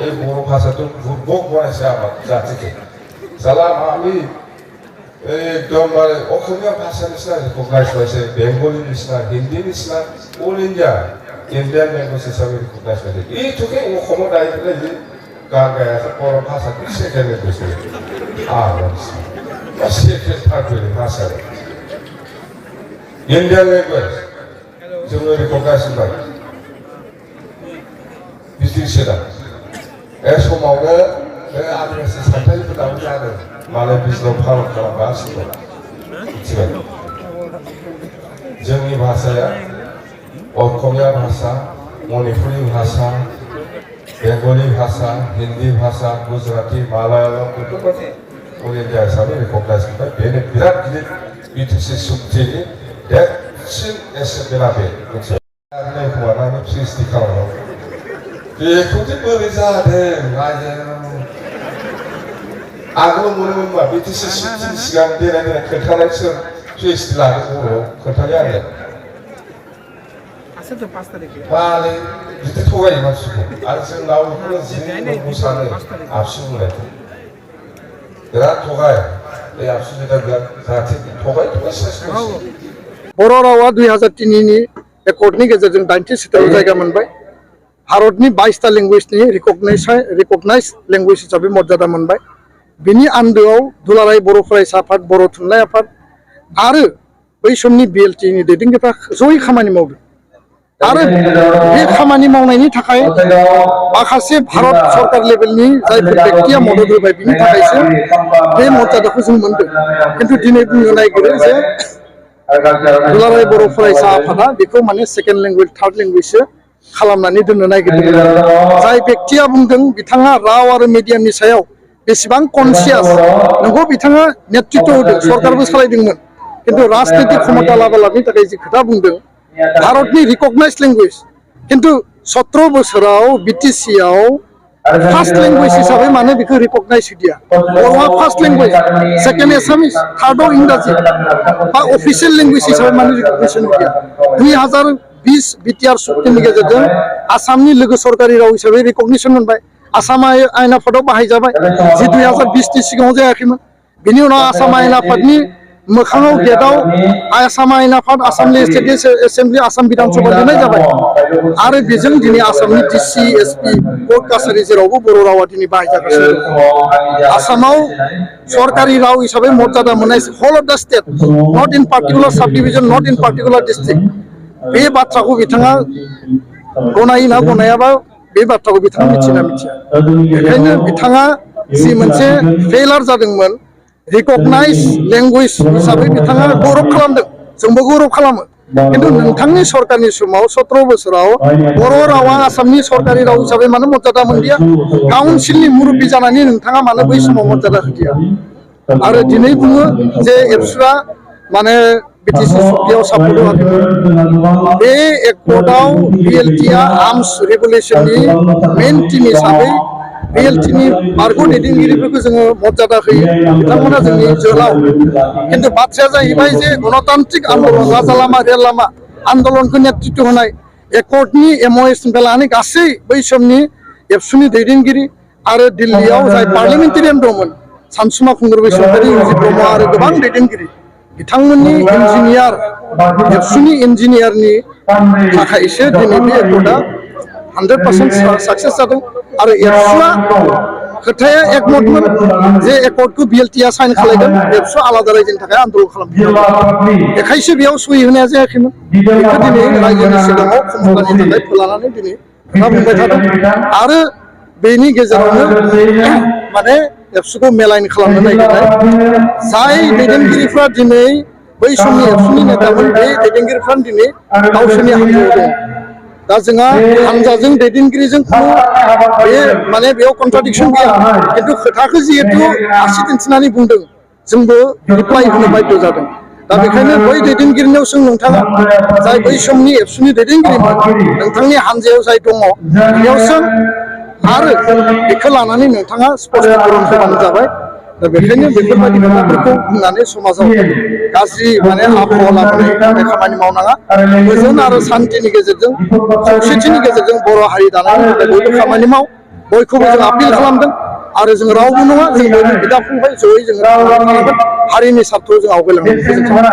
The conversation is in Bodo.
এই বড় ভাষা তো বুর্বক বানাইছে আমার জাতিকে সালা আমি একদম মানে অসমীয়া ভাষা নিচিনা রিকগনাইজ পাইছে বেংগলী নিচিনা হিন্দী নিচিনা অল ইণ্ডিয়া ইণ্ডিয়ান লেংগুৱেজ হিচাপে ৰিকগনাইজ পাইছে এইটোকে অসমত আহি পেলাই যি গান গাই আছে বৰ ভাষাটো ছেকেণ্ড লেংগুৱেজ ছেকেণ্ড থাৰ্ড ভাষা ইণ্ডিয়ান লেংগুৱেজ जोङो रिकगनाइज होबाय बिदिसोदा बे समावनो बे आदिबासि सानथालिफोराबो जादों मालाय बिजनेस फालन खालामगासिनो मिथिबाय जोंनि भाषाया असमिया भाषा मणिपुरी भाषा बेंगली भाषा हिंदी भाषा गुजराती मालायालम बेफोरबायदि अल इन्डिया हिसाबै रिकगनाइज होबाय बेनो बिराद गिदिर बिटिसि सुक्तिनि देरसिन एसेम्बलिआ बे मोनसे हौवानानै सृष्टि खालामो बेखौदि बोरै जादों आगोलाव मोनोमोन मा बिटिसि सुक्तिनि सिगां देनाय देनाय खोन्थानाय सोर पिएइचडि लादों बर'आव खोन्थानाय आंनो मालाय बिदि थगायो मानसिखौ आरो जोंनाव बेखौनो जि मोसानो आबसु बुंनायखौ बिराद थगाय बे आबसु जेदा बिराद जाहाथे थगाय सेस बर' रावा 2003 नि एकर्डनि गेजेरजों 87 जायगा मोनबाय भारतनि 22टा लेंगुवेजनि रिकगनाइज लेंगुवेज हिसाबै मर्यादा मोनबाय बिनि आन्दोआव दुलाराय बर' फरायसा आफाद बर' थुनलाइ आफाद आरो बै समनि बिएलटिनि दैदेनगिरिफ्रा जयै खामानि मावदों आरो बे खामानि मावनायनि थाखाय माखासे भारत सरकार लेभेलनि जायफोर बेक्तिया मदद होबाय बिनि थाखायसो बे मर्यादाखौ जों मोनदों खिन्थु दिनै बुंनो नागिरो जे दुलाराय बर' फरायसा आफादा बेखौ माने सेकेन्ड लेंगुवेज थार्ड लेंगुवेजसो खालामनानै दोननो नागिरदों जाय बेक्तिया बुंदों बिथाङा राव आरो मिडियामनि सायाव बेसेबां कनसियास नंगौ बिथाङा नेतृत्व होदों सरकारबो सालायदोंमोन खिन्थु राजनीतिक क्षमता लाबोलाबनि थाखाय जि खोथा बुंदों भारतनि रिकगनाइज लेंगुवेज खिन्थु 17 बोसोराव बिटिसिआव फार्स्ट लेंगुवेज हिसाबै मानो बेखौ रिकगनाइज होदिया बर'आ फार्स्ट लेंगुवेज सेकेन्ड एसामिस थार्डआव इंराजि बा अफिसियेल लेंगुवेज हिसाबै मानो रिकगनाइजेसन होदिया 2020 बिटिआर सुक्तिनि गेजेरजों आसामनि लोगो सरकारि राव हिसाबै रिकगनिसन मोनबाय आसाम आयेन आफादाव बाहायजाबाय जि 2020 नि सिगाङाव जायाखैमोन बिनि उनाव आसाम आयेन आफादनि मोखाङाव गेटआव आसाम आयेन आफाद आसाम लेजिस्लेटिभ एसेम्बलि आसाम बिधान सभा लिरनाय जाबाय आरो बेजों दिनै आसामनि डिसि एसपि कर्ट काछारि जेरावबो बर' रावा दिनै बाहायजागासिनो दं आसामाव सरकारि राव हिसाबै मर्यादा मोननाय हल अफ द स्टेट नट इन पार्टिकुलार सब डिभिजन नट इन पार्टिकुलार डिस्ट्रिक्ट बे बाथ्राखौ बिथाङा गनायो ना गनायाबा बे बाथ्राखौ बिथाङा मिथिना मिथिया बेखायनो बिथाङा जि मोनसे फेलार जादोंमोन रिकगनाइज लेंगुवेज हिसाबै बिथाङा गौरब खालामदों जोंबो गौरब खालामो खिन्थु नोंथांनि सरकारनि समाव 17 बोसोराव बर' रावा आसामनि सरकारि राव हिसाबै मानो मर्यादा मोनदिया काउन्सिलनि मुरब्बि जानानै नोंथाङा मानो बै समाव मर्यादा होदिया आरो दिनै बुङो जे एबसुआ माने बिटिसि सुक्तियाव सापर्ट होआखैमोन बे एकर्डआव बिएलटिआ आर्म्स रेगुलेसननि मेन टीम हिसाबै बिएलटिनि बारग' दैदेनगिरिफोरखौ जोङो मर्यादा होयो बिथांमोना जोंनि जोहोलाव खिन्थु बाथ्राया जाहैबाय जे गणतान्त्रिक आन्दलन राजा लामा रेल लामा आन्दलनखौ नेतृत्व होनाय एकर्डनि एमअएसनिफ्राय लानानै गासै बै समनि एबसुनि दैदेनगिरि आरो दिल्लीयाव जाय पार्लियामेन्टारियान दंमोन सानसुमा खुंगुर बसुमतारी उजित ब्रह्म आरो गोबां दैदेनगिरि बिथांमोननि इन्जिनियार एबसुनि इन्जिनियारनि थाखायसो दिनै बे एकर्डआ 100% साक्सेस जादों आरो एबसुआ खोथाया एकमतमोन जे एकर्डखौ बिएलटिआ साइन खालामगोन एबसुआ आलादा रायजोनि थाखाय आन्दलन खालामदों बेखायसो बेयाव सहि होनाया जायाखैमोन बेखौ दिनै रायजोनि सिगाङाव क्षमतानि थाखाय फोलानानै दिनै खोथा बुंबाय थादों आरो बेनि गेजेरावनो माने एबसुखौ मेलाइन खालामनो नागिरनाय जाय दैदेनगिरिफ्रा दिनै बै समनि एबसुनि नेतामोन बे दैदेनगिरिफ्रा दिनै गावसोरनि हान्जायाव दं दा जोंहा हान्जाजों दैदेनगिरिजों बे माने बेयाव कन्ट्राडिक्सन गैया खिन्थु खोथाखौ जिहेतु आसि दिन्थिनानै बुंदों जोंबो रिप्लाइ होनो बाध्य जादों दा बेखायनो बै दैदेनगिरिनियाव सों नोंथाङा जाय बै समनि एबसुनि दैदेनगिरिमोन नोंथांनि हान्जायाव जाय दङ बेयाव सों आरो बेखौ लानानै नोंथाङा स्पष्टीकरण होबानो जाबाय दा बेखायनो बेफोरबायदि खोथाफोरखौ बुंनानै समाजाव गाज्रि माने आबहावा लाबोनायनि थाखाय खामानि मावनाङा गोजोन आरो शान्तिनि गेजेरजों खौसेथिनि गेजेरजों बर' हारि दानायनि थाखाय बयबो खामानि माव बयखौबो जों आपिल खालामदों आरो जों रावबो नङा जों बयबो बिदा फंबाय जयै जों हारिनि सार्थ'आव जों आवगायलांनो